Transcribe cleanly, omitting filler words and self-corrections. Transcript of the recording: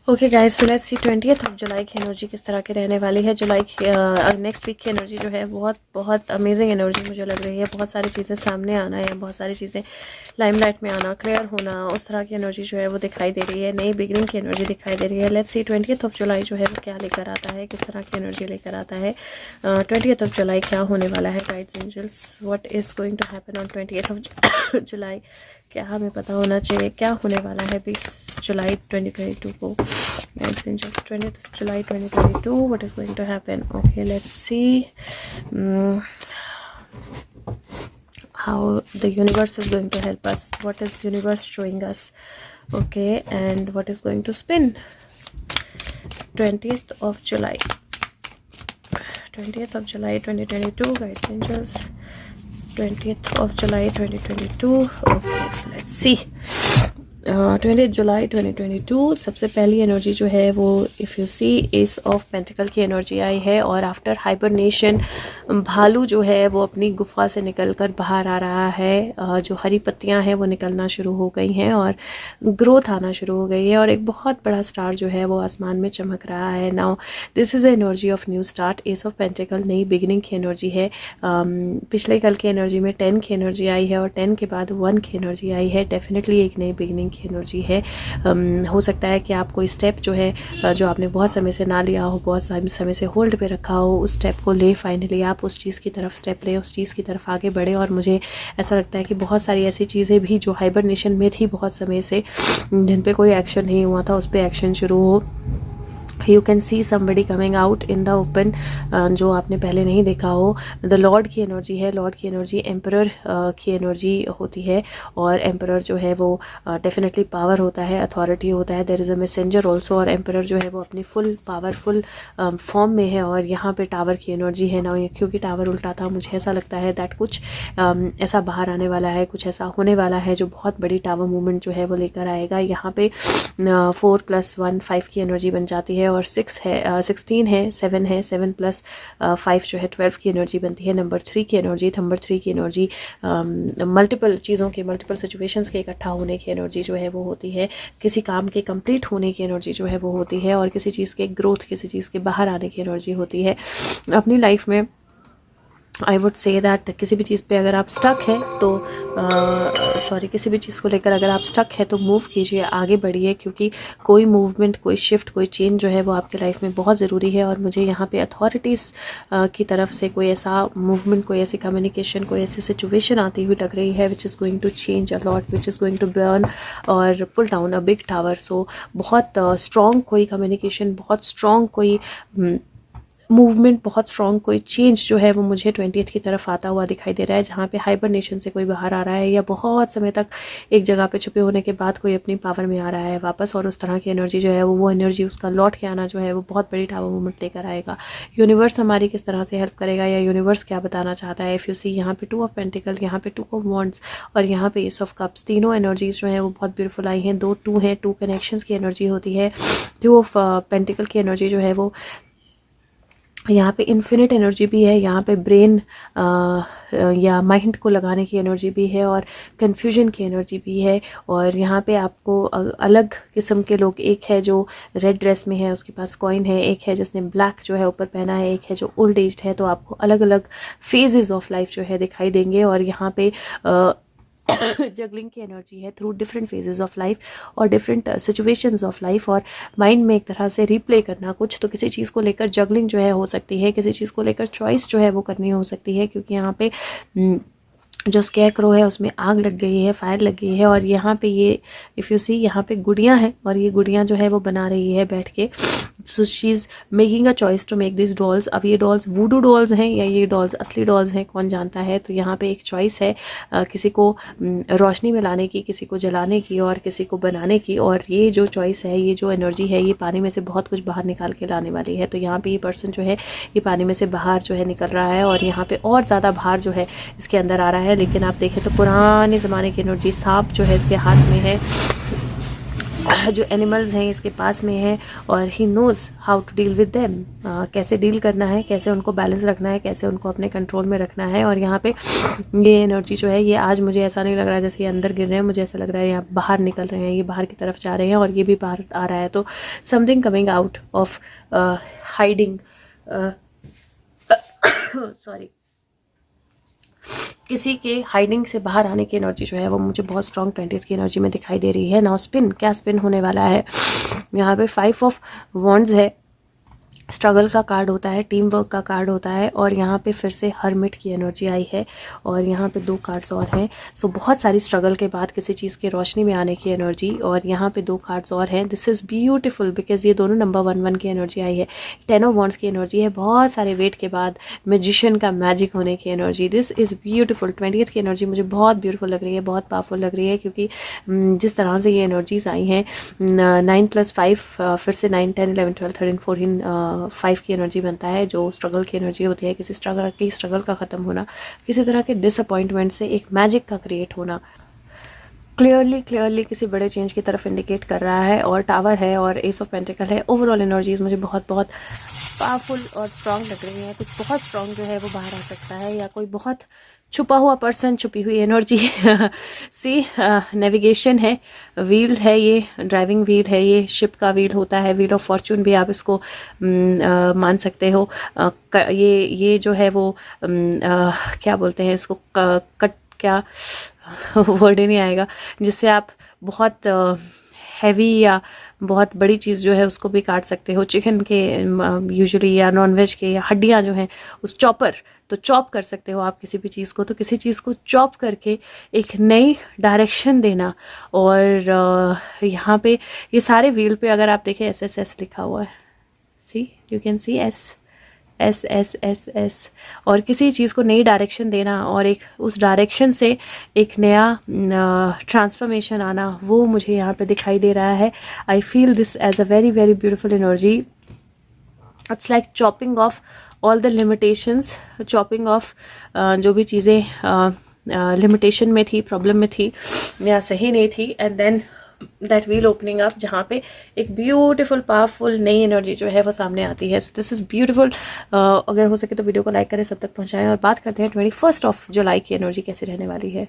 Okay guys, so let's see 20th of जुलाई की energy किस तरह की रहने वाली है। जुलाई की नेक्स्ट वीक की एनर्जी जो है बहुत बहुत अमेजिंग एनर्जी मुझे लग रही है। बहुत सारी चीज़ें सामने आना है, बहुत सारी चीज़ें लाइमलाइट में आना, क्लियर होना, उस तरह की एनर्जी जो है वो दिखाई दे रही है। नई बिगनिंग की एनर्जी दिखाई दे रही है। लेट्स सी 20th ऑफ जुलाई जो है वो क्या लेकर आता है, किस तरह की एनर्जी लेकर आता है। 20th ऑफ जुलाई क्या होने वाला है। Guides angels, what is going to happen on 20th of July, क्या हमें पता होना चाहिए क्या होने वाला है 20 जुलाई 2022 को। Guides angels, 20th July 2022, what is going to happen? Okay, let's see how the universe is going to help us. What is universe showing us? Okay, and what is going to spin 20th of July 20th of July 2022. Guides angels, 20th of July 2022. Okay, so let's see 20 जुलाई 2022। सबसे पहली energy जो है वो if you see ace of pentacle की energy आई है। और after hibernation भालू जो है वो अपनी गुफा से निकलकर बाहर आ रहा है। जो हरी पत्तियां हैं वो निकलना शुरू हो गई हैं और ग्रोथ आना शुरू हो गई है और एक बहुत बड़ा स्टार जो है वो आसमान में चमक रहा है। Now this is energy of new start. S of pentacle नई बिगिनिंग की एनर्जी है। पिछले कल की एनर्जी में 10 की एनर्जी आई है और 10 के बाद 1 की एनर्जी आई है। डेफिनेटली एक नई बिगिनिंग की एनर्जी है। हो सकता है कि आप कोई स्टेप जो है जो आपने बहुत समय से ना लिया हो, बहुत समय से होल्ड पे रखा हो, उस स्टेप को ले, फाइनली आप उस चीज़ की तरफ स्टेप लें, उस चीज़ की तरफ आगे बढ़े। और मुझे ऐसा लगता है कि बहुत सारी ऐसी चीज़ें भी जो हाइबरनेशन में थी बहुत समय से, जिन पे कोई एक्शन नहीं हुआ था, उस पर एक्शन शुरू हो। You can see somebody coming out in the open, जो आपने पहले नहीं देखा हो। द लॉर्ड की एनर्जी है। लॉर्ड की एनर्जी एम्परर की एनर्जी होती है और एम्परर जो है वो डेफिनेटली पावर होता है, अथॉरिटी होता है। There is a messenger also. और एम्परर जो है वो अपनी फुल पावरफुल फॉर्म में है। और यहाँ पे टावर की एनर्जी है ना, क्योंकि टावर उल्टा था, मुझे ऐसा लगता है दैट कुछ ऐसा बाहर आने वाला है, कुछ ऐसा होने वाला है जो बहुत बड़ी टावर मूवमेंट जो है वो लेकर आएगा। यहाँ पे 4 + 1 5 की एनर्जी बन जाती है और 6 है 16 है, 7 है, 7 + 5 जो है 12 की एनर्जी बनती है। नंबर 3 की एनर्जी, नंबर 3 की एनर्जी मल्टीपल चीज़ों के, मल्टीपल सिचुएशंस के इकट्ठा होने की एनर्जी जो है वो होती है। किसी काम के कंप्लीट होने की एनर्जी जो है वो होती है और किसी चीज़ के ग्रोथ, किसी चीज़ के बाहर आने की एनर्जी होती है। अपनी लाइफ में आई वुड से दैट किसी भी चीज़ पे अगर आप स्टक है तो किसी भी चीज़ को लेकर अगर आप स्टक है तो मूव कीजिए, आगे बढ़िए, क्योंकि कोई मूवमेंट, कोई शिफ्ट, कोई चेंज जो है वो आपके लाइफ में बहुत ज़रूरी है। और मुझे यहाँ पे अथॉरिटीज़ की तरफ से कोई ऐसा मूवमेंट, कोई ऐसी कम्युनिकेशन, कोई ऐसी सिचुएशन आती हुई लग रही है which is going to change a lot, which is going to burn or pull down a big tower. So बहुत स्ट्रॉन्ग कोई कम्युनिकेशन, बहुत स्ट्रॉन्ग कोई मूवमेंट, बहुत स्ट्रॉन्ग कोई चेंज जो है वो मुझे 20th की तरफ आता हुआ दिखाई दे रहा है। जहाँ पे हाइबरनेशन से कोई बाहर आ रहा है या बहुत समय तक एक जगह पे छुपे होने के बाद कोई अपनी पावर में आ रहा है वापस, और उस तरह की एनर्जी जो है वो एनर्जी उसका लौट के आना जो है वो बहुत बड़ी टावर मूवमेंट लेकर आएगा। यूनिवर्स हमारी किस तरह से हेल्प करेगा या यूनिवर्स क्या बताना चाहता है। इफ़ यू सी यहाँ पे 2 ऑफ पेंटिकल, यहाँ पे 2 ऑफ वॉन्ड्स और यहाँ पे एस ऑफ कप्स, तीनों एनर्जीज जो है वो बहुत ब्यूटीफुल आई हैं। 2 2 हैं, 2 कनेक्शंस की एनर्जी होती है। 2 ऑफ पेंटिकल की एनर्जी जो है वो यहाँ पे इन्फिनिट एनर्जी भी है, यहाँ पे ब्रेन या माइंड को लगाने की एनर्जी भी है और कन्फ्यूजन की एनर्जी भी है। और यहाँ पे आपको अलग किस्म के लोग, एक है जो रेड ड्रेस में है, उसके पास कॉइन है, एक है जिसने ब्लैक जो है ऊपर पहना है, एक है जो ओल्ड एज्ड है। तो आपको अलग अलग फेजेस ऑफ लाइफ जो है दिखाई देंगे और यहाँ पे जगलिंग की एनर्जी है through different phases of life और डिफरेंट सिचुएशंस ऑफ लाइफ। और माइंड में एक तरह से रिप्ले करना कुछ, तो किसी चीज़ को लेकर जगलिंग जो है हो सकती है, किसी चीज़ को लेकर चॉइस जो है वो करनी हो सकती है, क्योंकि यहाँ पे जो स्केयरक्रो है उसमें आग लग गई है, फायर लग गई है। और यहाँ पे ये इफ़ यू सी यहाँ पे गुड़ियाँ हैं और ये गुड़ियाँ जो है वो बना रही है बैठ के। So she is making a choice to make this dolls. अब ये डॉल्स वूडू डॉल्स हैं या ये डॉल्स असली डॉल्स हैं, कौन जानता है। तो यहाँ पे एक चॉइस है किसी को रोशनी में लाने की, किसी को जलाने की और किसी को बनाने की। और ये जो चॉइस है, ये जो एनर्जी है, ये पानी में से बहुत कुछ बाहर निकाल के लाने वाली है। तो यहाँ पे ये पर्सन जो है ये पानी में से बाहर जो है निकल रहा है और यहाँ पे और ज़्यादा बाहर जो है इसके अंदर आ रहा है। लेकिन आप देखें तो पुराने ज़माने की एनर्जी, सांप जो है इसके हाथ में है, जो एनिमल्स हैं इसके पास में है और he knows how to deal with them, कैसे डील करना है, कैसे उनको बैलेंस रखना है, कैसे उनको अपने कंट्रोल में रखना है। और यहाँ पे ये एनर्जी जो है ये आज मुझे ऐसा नहीं लग रहा है जैसे ये अंदर गिर रहे हैं, मुझे ऐसा लग रहा है यहाँ बाहर निकल रहे हैं, ये बाहर की तरफ जा रहे हैं और ये भी बाहर आ रहा है। तो something coming out of hiding, sorry, किसी के हाइडिंग से बाहर आने की एनर्जी जो है वो मुझे बहुत स्ट्रॉन्ग 20th की एनर्जी में दिखाई दे रही है। नाउ स्पिन, क्या स्पिन होने वाला है? यहाँ पे 5 ऑफ वॉन्ड्स है, स्ट्रगल का कार्ड होता है, टीम वर्क का कार्ड होता है और यहाँ पे फिर से हर्मिट की एनर्जी आई है और यहाँ पे 2 कार्ड्स और हैं। सो बहुत सारी स्ट्रगल के बाद किसी चीज़ की रोशनी में आने की एनर्जी और यहाँ पे 2 कार्ड्स और हैं। दिस इज़ ब्यूटीफुल बिकॉज ये दोनों नंबर 1 की एनर्जी आई है। 10 ऑफ वॉन्ड्स की एनर्जी है, बहुत सारे वेट के बाद मैजिशियन का मैजिक होने की energy. This is beautiful. 20th की एनर्जी मुझे बहुत ब्यूटीफुल लग रही है, बहुत पावरफुल लग रही है क्योंकि जिस तरह से ये एनर्जीज आई हैं 9 + 5 फिर से 9, 10, 11, 12, 13, 14 5 की एनर्जी बनता है जो स्ट्रगल की एनर्जी होती है। किसी स्ट्रगल का ख़त्म होना, किसी तरह के डिसअपॉइंटमेंट से एक मैजिक का क्रिएट होना, क्लियरली किसी बड़े चेंज की तरफ इंडिकेट कर रहा है। और टावर है और एस ऑफ पेंटिकल है। ओवरऑल एनर्जीज मुझे बहुत पावरफुल और स्ट्रॉन्ग लग रही हैं। कुछ बहुत स्ट्रॉन्ग जो है वो बाहर आ सकता है या कोई बहुत छुपा हुआ पर्सन, छुपी हुई एनर्जी सी नेविगेशन है, व्हील है, ये ड्राइविंग व्हील है, ये शिप का व्हील होता है, व्हील ऑफ फॉर्चून भी आप इसको मान सकते हो। ये जो है वो क्या बोलते हैं इसको, कट, क्या वर्ड ही नहीं आएगा, जिससे आप बहुत हैवी या बहुत बड़ी चीज़ जो है उसको भी काट सकते हो। चिकन के यूजुअली या नॉनवेज के या हड्डियाँ जो हैं उस चॉपर, तो चॉप कर सकते हो आप किसी भी चीज़ को। तो किसी चीज़ को चॉप करके एक नई डायरेक्शन देना। और यहाँ पे ये सारे व्हील पे अगर आप देखें SSS लिखा हुआ है, सी यू कैन सी S और किसी चीज़ को नई डायरेक्शन देना और एक उस डायरेक्शन से एक नया ट्रांसफॉर्मेशन आना, वो मुझे यहाँ पे दिखाई दे रहा है। I feel this as a very beautiful energy. It's like chopping off all the limitations, chopping off जो भी चीज़ें लिमिटेशन में थी, प्रॉब्लम में थी या सही नहीं थी, and then that wheel opening up, जहाँ पे एक ब्यूटीफुल पावरफुल नई एनर्जी जो है वो सामने आती है। This is beautiful. अगर हो सके तो वीडियो को लाइक करें, सब तक पहुँचाएं और बात करते हैं 21 जुलाई की एनर्जी कैसे रहने वाली है।